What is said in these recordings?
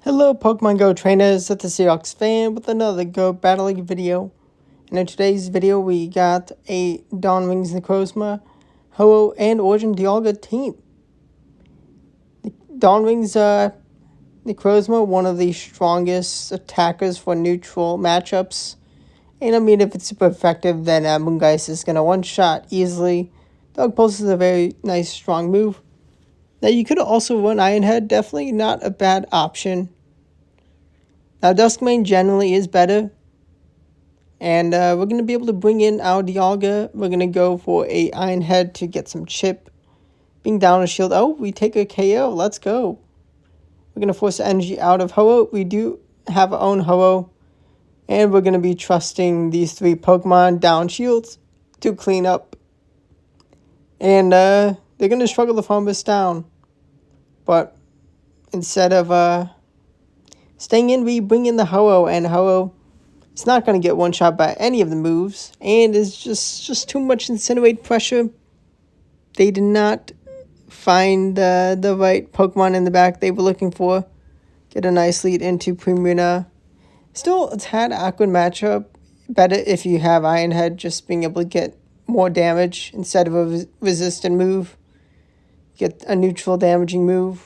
Hello Pokemon Go trainers, it's the Seahawks fan with another Go battling video. And in today's video we got a Wings Necrozma, Ho-Oh, and Origin Dialga team. The Wings Necrozma, one of the strongest attackers for neutral matchups. And I mean, if it's super effective, then Moongeist is going to one-shot easily. Dog Pulse is a very nice, strong move. Now, you could also run Iron Head, definitely not a bad option. Now, Duskmane generally is better. And we're going to be able to bring in our Dialga. We're going to go for a Iron Head to get some chip. Being down a shield. Oh, we take a KO. Let's go. We're going to force the energy out of Ho-Oh. We do have our own Ho-Oh. And we're going to be trusting these three Pokemon down shields to clean up. And they're going to struggle to farm us down. But instead of staying in, we bring in the Ho-Oh. And Ho-Oh is not going to get one shot by any of the moves. And is just too much Incinerate pressure. They did not find the right Pokemon in the back they were looking for. Get a nice lead into Primuna. Still a tad awkward matchup. Better if you have Iron Head, just being able to get more damage instead of a resistant move. Get a neutral damaging move.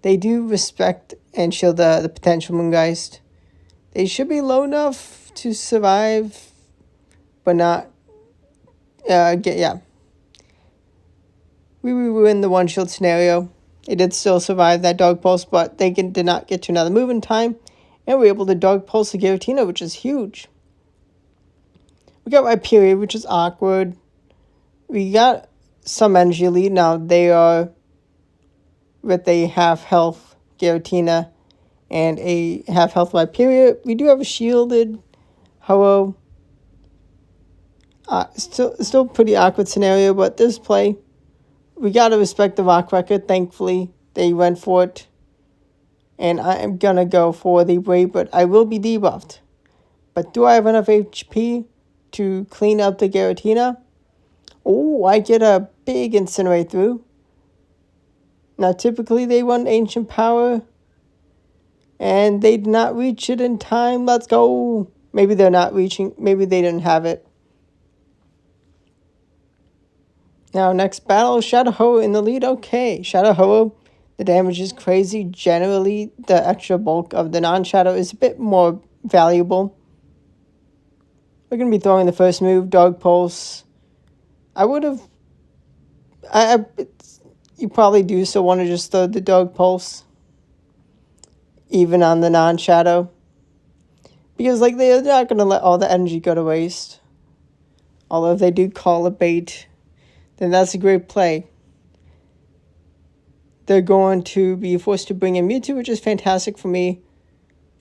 They do respect and shield the potential Moongeist. They should be low enough to survive, but not We were in the one shield scenario. They did still survive that Dog Pulse, but they did not get to another move in time. And we were able to Dog Pulse the Giratina, which is huge. We got Rhyperior, which is awkward. We got some energy lead. Now they are with a half health Giratina and a half health Rhyperior. We do have a shielded Ho-Oh. Still pretty awkward scenario, but this play, we got to respect the rock record. Thankfully, they went for it. And I am going to go for the Brave, but I will be debuffed. But do I have enough HP to clean up the Giratina? Oh, I get a big Incinerate through. Now, typically they run Ancient Power. And they did not reach it in time. Let's go. Maybe they're not reaching. Maybe they didn't have it. Now, next battle, Shadow Ho-Oh in the lead. Okay, Shadow Ho-Oh. The damage is crazy. Generally, the extra bulk of the non-Shadow is a bit more valuable. We're going to be throwing the first move, Dog Pulse. I would have... you probably do still want to just throw the Dog Pulse. Even on the non-Shadow. Because, like, they're not going to let all the energy go to waste. Although if they do call a bait, then that's a great play. They're going to be forced to bring in Mewtwo, which is fantastic for me.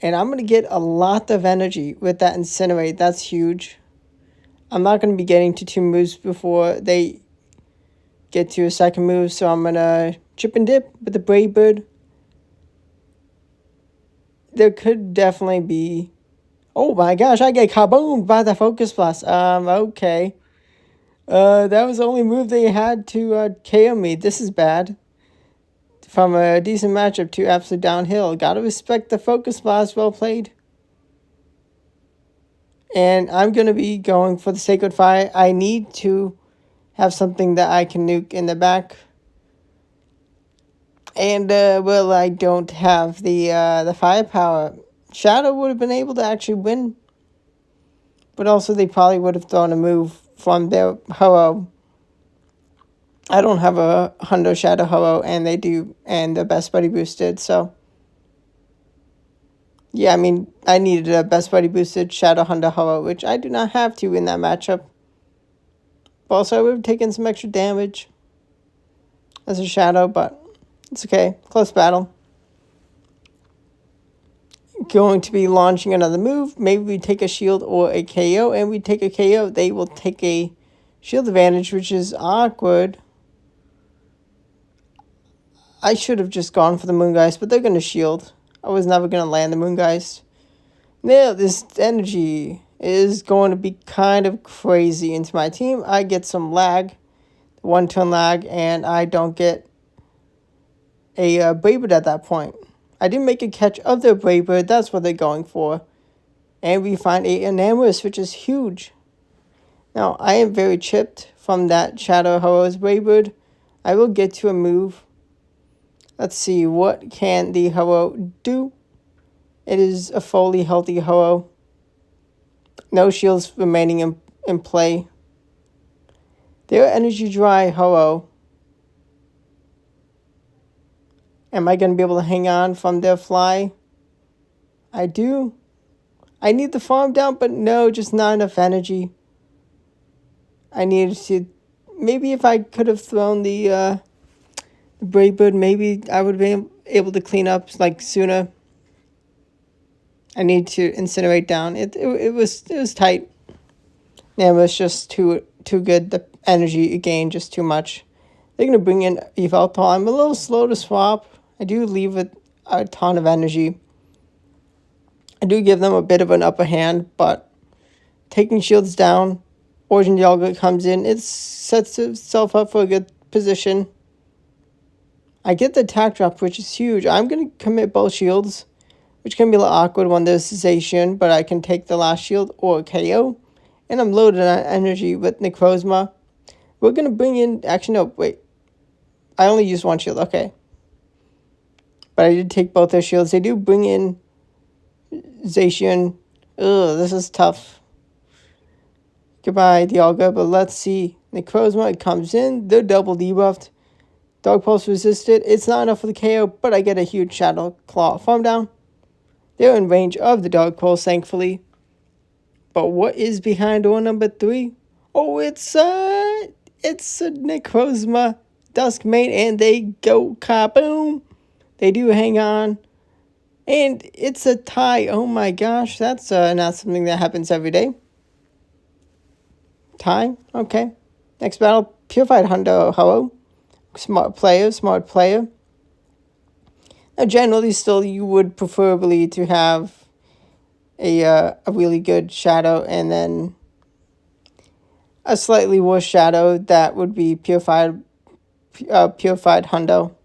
And I'm going to get a lot of energy with that Incinerate. That's huge. I'm not going to be getting to two moves before they get to a second move. So I'm going to chip and dip with the Brave Bird. There could definitely be... Oh my gosh, I get kaboomed by the Focus Blast. Okay. That was the only move they had to KO me. This is bad. From a decent matchup to absolute downhill. Gotta respect the Focus Blast. Well played. And I'm going to be going for the Sacred Fire. I need to have something that I can nuke in the back. And, well, I don't have the firepower. Shadow would have been able to actually win. But also they probably would have thrown a move from their Ho-Oh. I don't have a Hundo Shadow Ho-Oh, and they do, and the Best Buddy boosted, so. Yeah, I mean, I needed a Best Buddy boosted Shadow Hundo Ho-Oh, which I do not have to in that matchup. But also, I would have taken some extra damage as a Shadow, but it's okay. Close battle. Going to be launching another move. Maybe we take a shield or a KO, and we take a KO. They will take a shield advantage, which is awkward. I should have just gone for the Moongeist, but they're going to shield. I was never going to land the Moongeist. Now, this energy is going to be kind of crazy into my team. I get some lag, 1-turn lag, and I don't get a Brave Bird at that point. I didn't make a catch of the Brave Bird. That's what they're going for. And we find a Enamorus, which is huge. Now, I am very chipped from that Shadow Ho-Oh's Brave Bird. I will get to a move. Let's see, what can the Ho-Oh do? It is a fully healthy Ho-Oh. No shields remaining in play. They're energy dry Ho-Oh. Am I going to be able to hang on from their fly? I do. I need the farm down, but no, just not enough energy. I needed to... Maybe if I could have thrown the Brave Bird, maybe I would have been able to clean up like sooner. I need to incinerate down. It was tight. Yeah, it was just too good. The energy gain just too much. They're gonna bring in Yveltal. I'm a little slow to swap. I do leave with a ton of energy. I do give them a bit of an upper hand, but taking shields down, Origin Dialga comes in. It sets itself up for a good position. I get the attack drop, which is huge. I'm going to commit both shields, which can be a little awkward when there's cessation, but I can take the last shield or KO. And I'm loaded on energy with Necrozma. We're going to bring in... Actually, no, wait. I only used one shield, okay. But I did take both their shields. They do bring in Zacian. Ugh, this is tough. Goodbye, Dialga, but let's see. Necrozma comes in. They're double debuffed. Dark Pulse resisted. It's not enough for the KO, but I get a huge Shadow Claw farm down. They're in range of the Dark Pulse, thankfully. But what is behind door number 3? Oh, it's a Necrozma Duskmane, and they go kaboom. They do hang on. And it's a tie. Oh my gosh, that's not something that happens every day. Tie? Okay. Next battle, Purified Ho-Oh. Smart player. Now, generally, still, you would preferably to have a really good Shadow and then a slightly worse Shadow that would be Purified Hundo.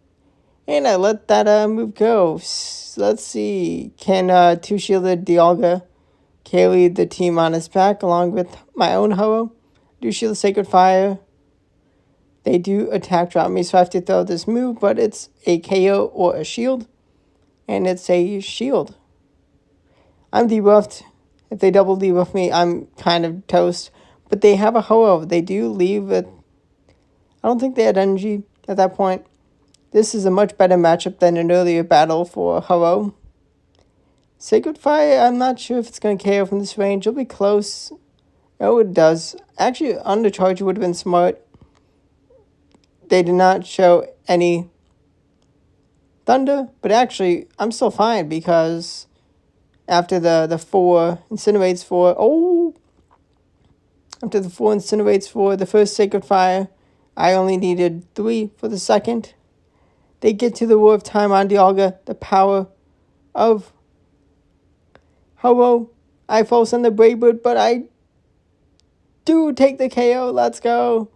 And I let that move go. Let's see. Can two-shielded Dialga carry the team on his back along with my own Ho-Oh? Do shield Sacred Fire. They do attack drop me, so I have to throw this move, but it's a KO or a shield. And it's a shield. I'm debuffed. If they double debuff me, I'm kind of toast. But they have a Ho-Oh. They do leave it. I don't think they had energy at that point. This is a much better matchup than an earlier battle for Ho-Oh. Sacred Fire, I'm not sure if it's going to KO from this range. It'll be close. Oh, it does. Actually, Undercharge would have been smart. They did not show any Thunder, but actually, I'm still fine because after the 4 incinerates for... After the 4 incinerates for the first Sacred Fire, I only needed 3 for the second. They get to the War of Time on Dialga, the power of Ho-Oh. I false on the Brave Bird, but I do take the KO. Let's go.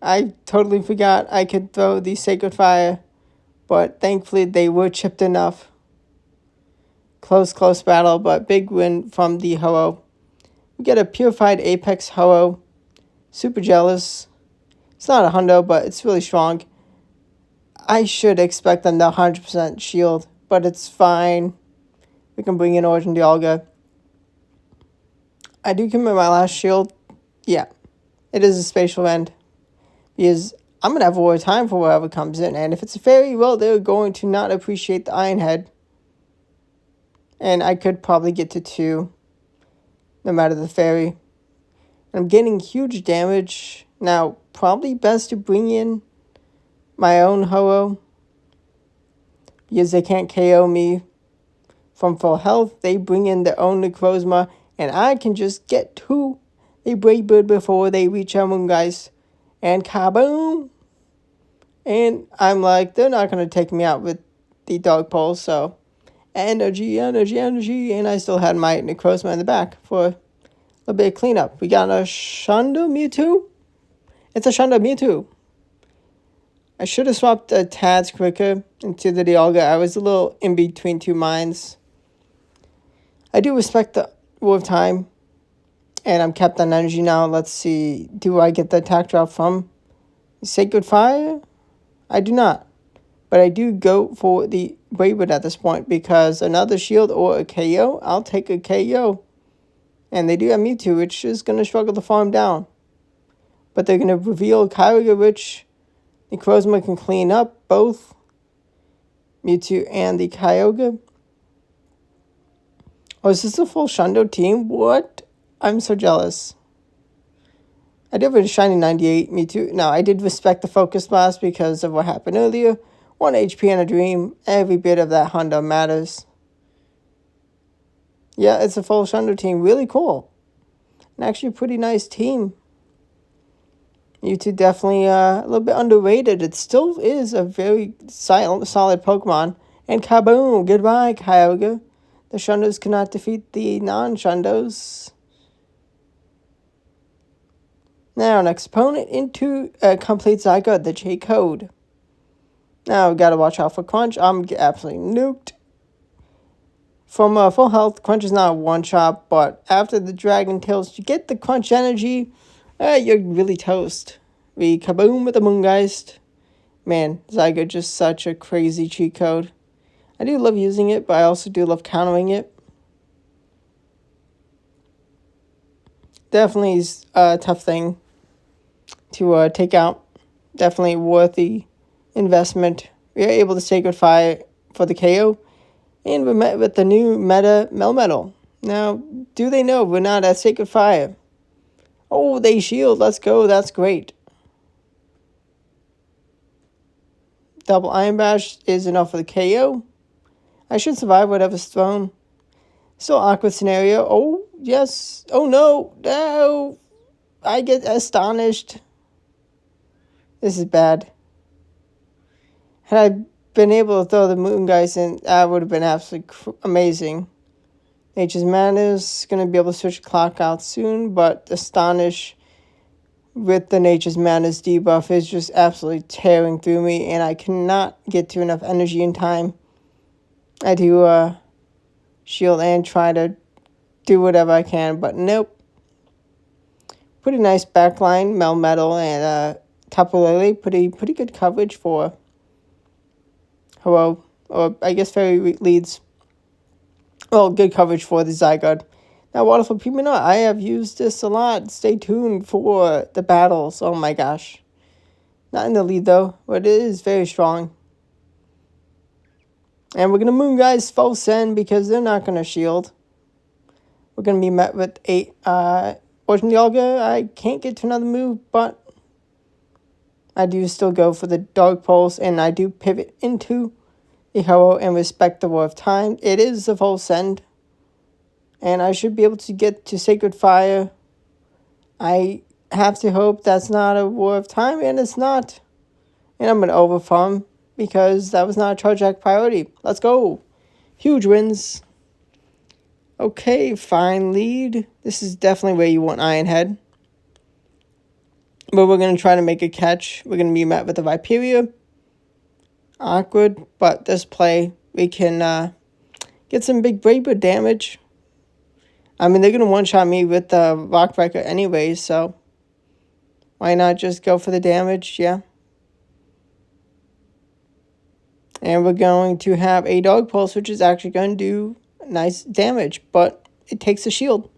I totally forgot I could throw the Sacred Fire, but thankfully they were chipped enough. Close battle, but big win from the Ho-Oh. We get a Purified Apex Ho-Oh. Super jealous. It's not a hundo, but it's really strong. I should expect them to 100% shield, but it's fine. We can bring in Origin Dialga. I do commit my last shield. Yeah, it is a spatial end. Because I'm going to have more time for whatever comes in. And if it's a fairy, well, they're going to not appreciate the Iron Head. And I could probably get to 2, no matter the fairy. I'm getting huge damage. Now, probably best to bring in my own Ho-Oh. Because they can't KO me from full health. They bring in their own Necrozma. And I can just get to a Brave Bird before they reach Amoongeist. And kaboom! And I'm like, they're not going to take me out with the Dark Pulse, so... Energy. And I still had my Necrozma in the back for a little bit of cleanup. We got a Shundo Mewtwo? It's a Shundo Mewtwo. I should have swapped the Tads quicker into the Dialga. I was a little in between two minds. I do respect the War of Time, and I'm kept on energy now. Let's see. Do I get the attack drop from Sacred Fire? I do not. But I do go for the Wayward at this point because another shield or a KO, I'll take a KO. And they do have Mewtwo, which is going to struggle to farm down. But they're going to reveal Kyogre, which Necrozma can clean up both Mewtwo and the Kyogre. Oh, is this a full Shundo team? What? I'm so jealous. I did have a shiny 98 Mewtwo. Now, I did respect the Focus Blast because of what happened earlier. 1 HP and a Dream. Every bit of that Hundo matters. Yeah, it's a full Shundo team. Really cool. And actually a pretty nice team. Mewtwo definitely a little bit underrated. It still is a very solid Pokemon. And kaboom! Goodbye, Kyogre. The Shundos cannot defeat the non-Shundos. Now, next opponent into complete Zygarde, the J-Code. Now, we gotta watch out for Crunch. I'm absolutely nuked. From full health, Crunch is not a one-shot, but after the Dragon Tails, you get the Crunch energy, you're really toast. We kaboom with the Moongeist. Man, Zygarde just such a crazy cheat code. I do love using it, but I also do love countering it. Definitely is a tough thing to take out. Definitely worth the investment. We are able to Sacred Fire for the KO. And we're met with the new meta Melmetal. Now, do they know we're not at Sacred Fire? Oh, they shield. Let's go. That's great. Double Iron Bash is enough for the KO. I should survive whatever's thrown. Still awkward scenario. Oh, yes. Oh, no. No. I get astonished. This is bad. Had I been able to throw the Moongeist in, that would have been absolutely amazing. Nature's Mana is going to be able to switch the clock out soon, but Astonish with the Nature's Mana's debuff is just absolutely tearing through me, and I cannot get to enough energy in time. I do shield and try to do whatever I can, but nope. Pretty nice backline, Melmetal and Tapu Lele. Pretty good coverage for Ho-Oh, or I guess Fairy leads. Well, good coverage for the Zygarde. Now, Waterfall Pimino, I have used this a lot. Stay tuned for the battles. Oh my gosh. Not in the lead though, but it is very strong. And we're going to Moongeist full send because they're not going to shield. We're going to be met with a Origin Dialga. I can't get to another move, but I do still go for the Dark Pulse, and I do pivot into the Ho-Oh and respect the War of Time. It is a full send, and I should be able to get to Sacred Fire. I have to hope that's not a War of Time, and it's not. And I'm going to overfarm because that was not a Charge Act priority. Let's go. Huge wins. Okay, fine lead. This is definitely where you want Iron Head. But we're going to try to make a catch. We're going to be met with the Viperia. Awkward, but this play, we can get some big Braver damage. I mean, they're going to one-shot me with the Rock Breaker anyways, so why not just go for the damage? Yeah. And we're going to have a Dog Pulse, which is actually going to do nice damage, but it takes a shield.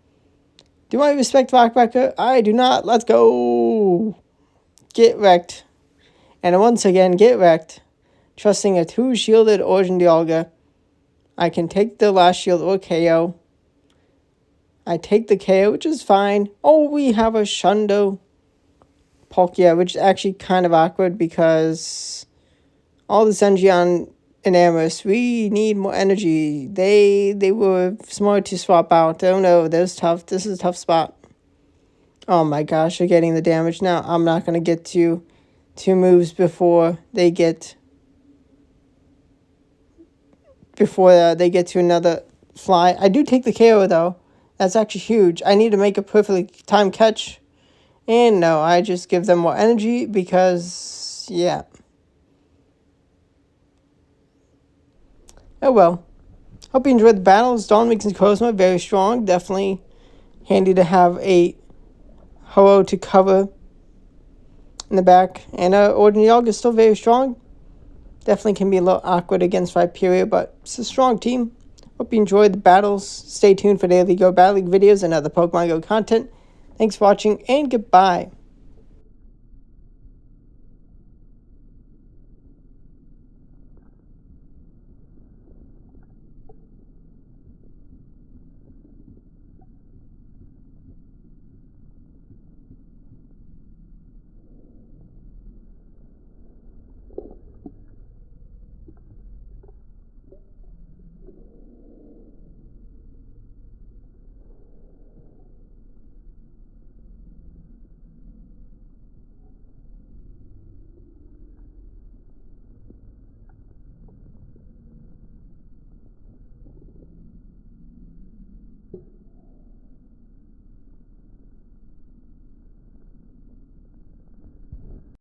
Do I respect Rockbreaker? I do not. Let's go. Get wrecked. And once again, get wrecked. Trusting a 2-shielded Origin Dialga. I can take the last shield or KO. I take the KO, which is fine. Oh, we have a Shundo Palkia, which is actually kind of awkward because all this energy on Enamus, we need more energy. They were smart to swap out. Oh no, that was tough. This is a tough spot. Oh my gosh, they're getting the damage now. I'm not going to get to 2 moves before they get to another fly. I do take the KO though. That's actually huge. I need to make a perfectly timed catch. And no, I just give them more energy because, yeah. Oh well. Hope you enjoyed the battles. Wings Necrozma, very strong. Definitely handy to have a Ho-Oh to cover in the back. And Ordinary is still very strong. Definitely can be a little awkward against Viperia, but it's a strong team. Hope you enjoyed the battles. Stay tuned for daily Go Battle League videos and other Pokemon Go content. Thanks for watching, and goodbye.